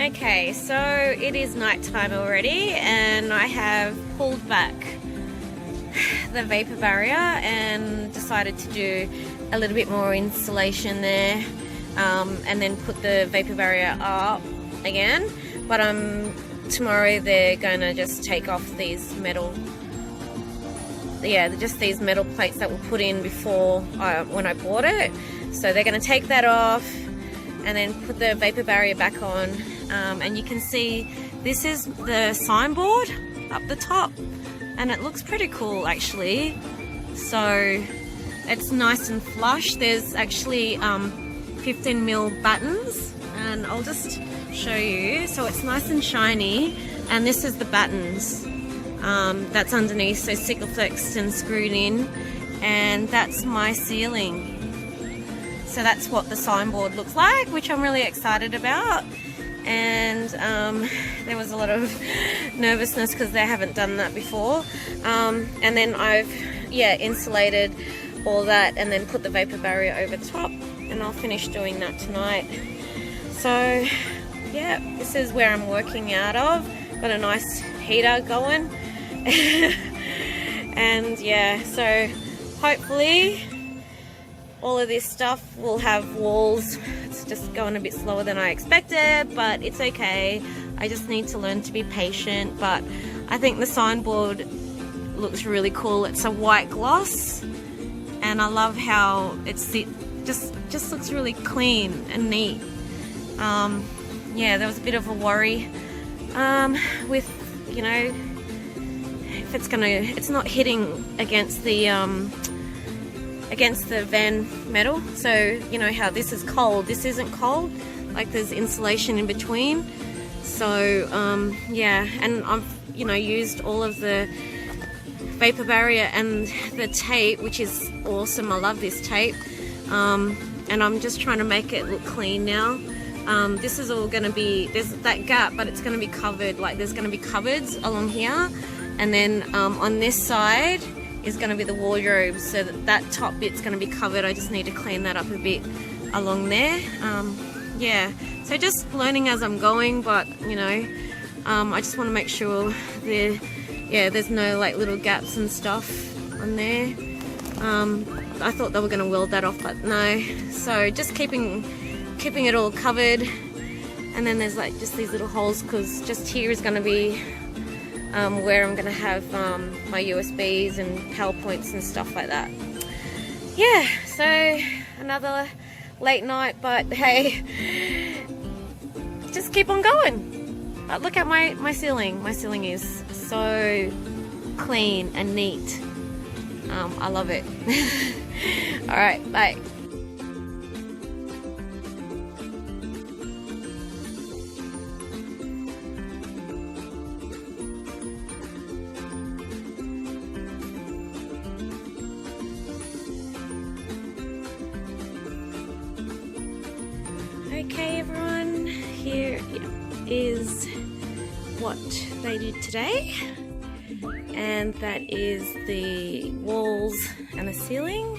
Okay, so it is nighttime already and I have pulled back the vapor barrier and decided to do a little bit more insulation there, and then put the vapor barrier up again. But tomorrow they're going to just take off these metal, just these metal plates that were put in before when I bought it. So they're going to take that off and then put the vapor barrier back on. And you can see this is the signboard up the top, and it looks pretty cool actually. So it's nice and flush. There's actually 15mm buttons, and I'll just show you. So it's nice and shiny, and this is the buttons that's underneath, so Sikaflexed and screwed in, and that's my ceiling. So that's what the signboard looks like, which I'm really excited about. And there was a lot of nervousness because they haven't done that before. And then I've insulated all that and then put the vapor barrier over the top, and I'll finish doing that tonight. So yeah, this is where I'm working out of. Got a nice heater going. And yeah, so hopefully all of this stuff will have walls. It's just going a bit slower than I expected, but it's okay. I just need to learn to be patient. But I think the signboard looks really cool. It's a white gloss, and I love how it just looks really clean and neat. Yeah, there was a bit of a worry with, you know, if it's not hitting against the van metal. So you know how this is cold, this isn't cold, like there's insulation in between. So yeah, and I've used all of the vapor barrier and the tape, which is awesome. I love this tape, and I'm just trying to make it look clean now. This is all going to be, there's that gap, but it's going to be covered, like there's going to be cupboards along here, and then on this side is going to be the wardrobe, so that top bit's going to be covered. I just need to clean that up a bit along there. Yeah, so just learning as I'm going, but I just want to make sure there's no like little gaps and stuff on there. I thought they were going to weld that off, but no. So just keeping it all covered, and then there's like just these little holes, because just here is going to be where I'm going to have my USBs and PowerPoints and stuff like that. Yeah, so another late night, but hey, just keep on going. But look at my ceiling. My ceiling is so clean and neat. I love it. Alright, bye. Okay everyone, here is what they did today, and that is the walls and the ceiling,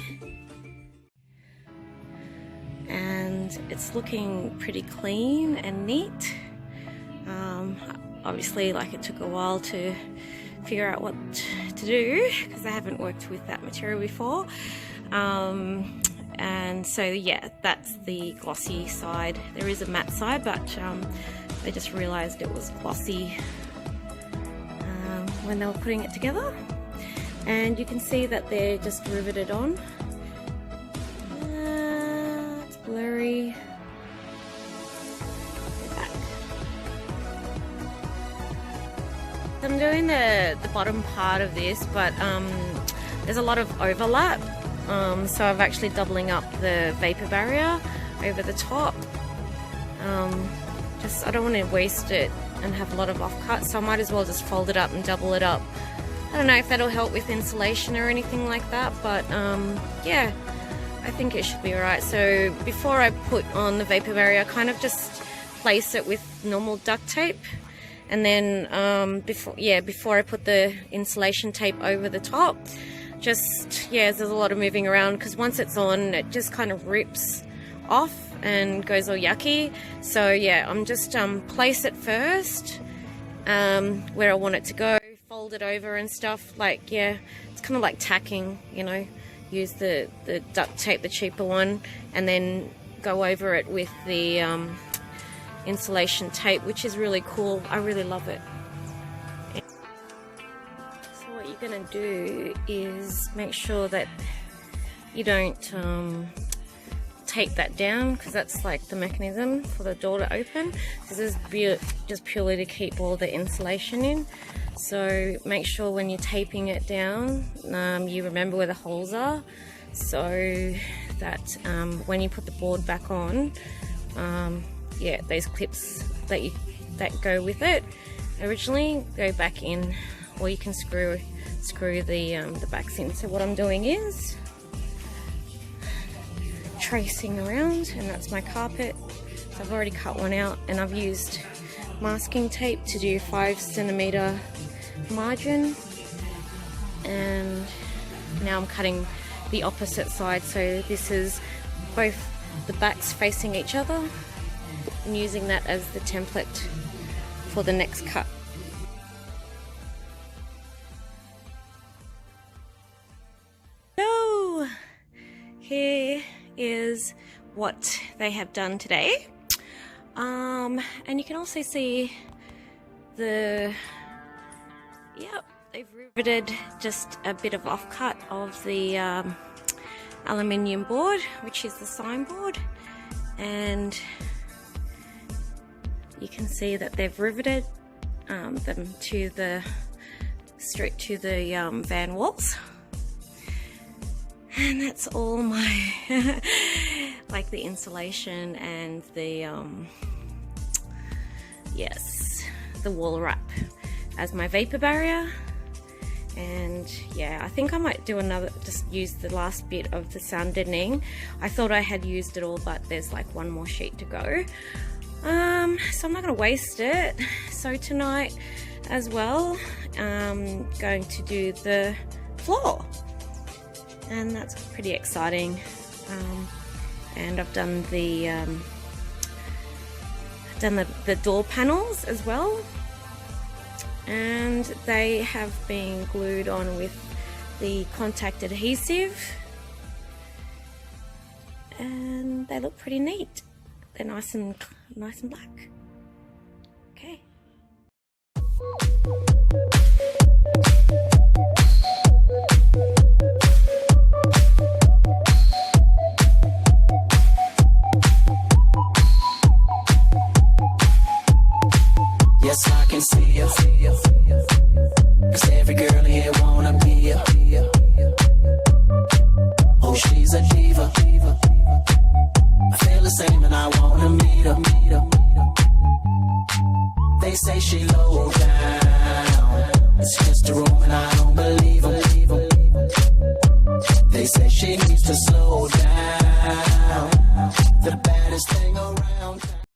and it's looking pretty clean and neat. Obviously, like, it took a while to figure out what to do because I haven't worked with that material before. And so yeah, that's the glossy side. There is a matte side, but I just realized it was glossy when they were putting it together. And you can see that they're just riveted on. It's blurry. Back. I'm doing the bottom part of this, but there's a lot of overlap. So I'm actually doubling up the vapor barrier over the top. I don't want to waste it and have a lot of offcuts, so I might as well just fold it up and double it up. I don't know if that'll help with insulation or anything like that, but yeah, I think it should be alright. So before I put on the vapor barrier, I kind of just place it with normal duct tape, and then before I put the insulation tape over the top, there's a lot of moving around, because once it's on, it just kind of rips off and goes all yucky. So yeah, I'm just place it first where I want it to go, fold it over and stuff. Like, yeah, it's kind of like tacking, you know, use the duct tape, the cheaper one, and then go over it with the insulation tape, which is really cool. I really love it. So what you're gonna do is make sure that you don't tape that down, because that's like the mechanism for the door to open. This is just purely to keep all the insulation in. So make sure when you're taping it down, you remember where the holes are, so that when you put the board back on, yeah, those clips that go with it originally go back in, or you can screw the backs in. So what I'm doing is tracing around, and that's my carpet. So I've already cut one out, and I've used masking tape to do 5cm margin, and now I'm cutting the opposite side, so this is both the backs facing each other, and using that as the template for the next cut. So here is what they have done today, and you can also see they've riveted just a bit of offcut of the aluminium board, which is the signboard, and you can see that they've riveted them to straight to the van walls. And that's all my like the insulation and the yes, the wall wrap as my vapor barrier. And yeah, I think I might do another, just use the last bit of the sound deadening. I thought I had used it all, but there's like one more sheet to go. So I'm not gonna waste it. So tonight as well, going to do the floor, and that's pretty exciting. And I've done the door panels as well, and they have been glued on with the contact adhesive, and they look pretty neat. They're nice and black. Okay.